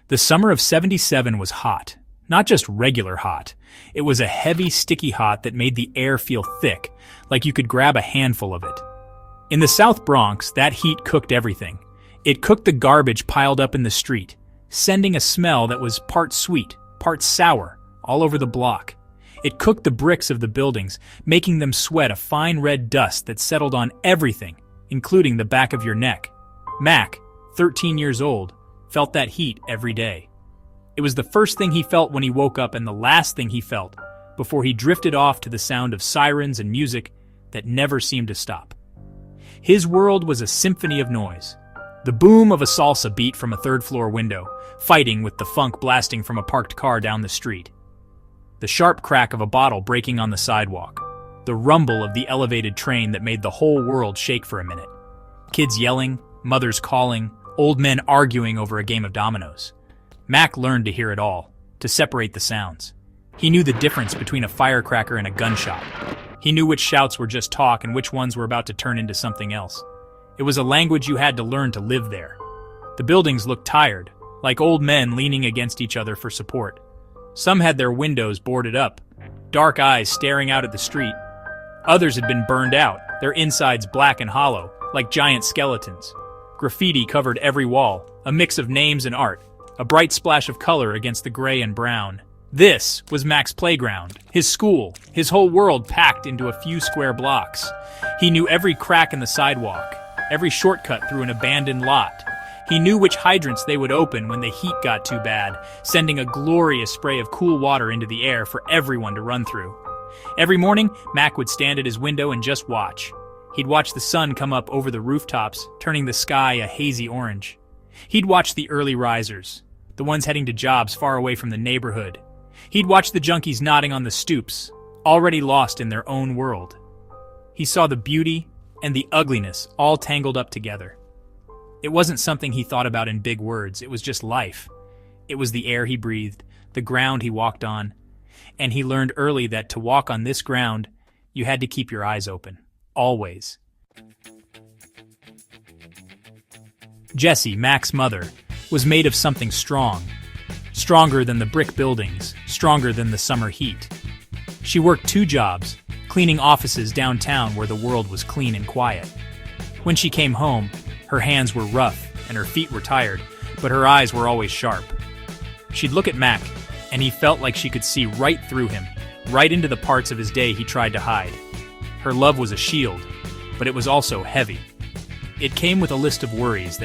The summer of '77 was hot. Not just regular hot. It was a heavy, sticky hot that made the air feel thick, like you could grab a handful of it. In the South Bronx, that heat cooked everything. It cooked the garbage piled up in the street, sending a smell that was part sweet, part sour, all over the block. It cooked the bricks of the buildings, making them sweat a fine red dust that settled on everything, including the back of your neck. Mac, 13 years old, felt that heat every day. It was the first thing he felt when he woke up and the last thing he felt before he drifted off to the sound of sirens and music that never seemed to stop. His world was a symphony of noise. The boom of a salsa beat from a third-floor window, fighting with the funk blasting from a parked car down the street. The sharp crack of a bottle breaking on the sidewalk. The rumble of the elevated train that made the whole world shake for a minute. Kids yelling, mothers calling, old men arguing over a game of dominoes. Mac learned to hear it all, to separate the sounds. He knew the difference between a firecracker and a gunshot. He knew which shouts were just talk and which ones were about to turn into something else. It was a language you had to learn to live there. The buildings looked tired, like old men leaning against each other for support. Some had their windows boarded up, dark eyes staring out at the street. Others had been burned out, their insides black and hollow, like giant skeletons. Graffiti covered every wall, a mix of names and art, a bright splash of color against the gray and brown. This was Mac's playground, his school, his whole world packed into a few square blocks. He knew every crack in the sidewalk, every shortcut through an abandoned lot. He knew which hydrants they would open when the heat got too bad, sending a glorious spray of cool water into the air for everyone to run through. Every morning, Mac would stand at his window and just watch. He'd watch the sun come up over the rooftops, turning the sky a hazy orange. He'd watch the early risers, the ones heading to jobs far away from the neighborhood. He'd watch the junkies nodding on the stoops, already lost in their own world. He saw the beauty and the ugliness all tangled up together. It wasn't something he thought about in big words, it was just life. It was the air he breathed, the ground he walked on, and he learned early that to walk on this ground, you had to keep your eyes open, always. Jessie, Mac's mother, was made of something strong. Stronger than the brick buildings, stronger than the summer heat. She worked 2 jobs, cleaning offices downtown where the world was clean and quiet. When she came home, her hands were rough and her feet were tired, but her eyes were always sharp. She'd look at Mac, and he felt like she could see right through him, right into the parts of his day he tried to hide. Her love was a shield, but it was also heavy. It came with a list of worries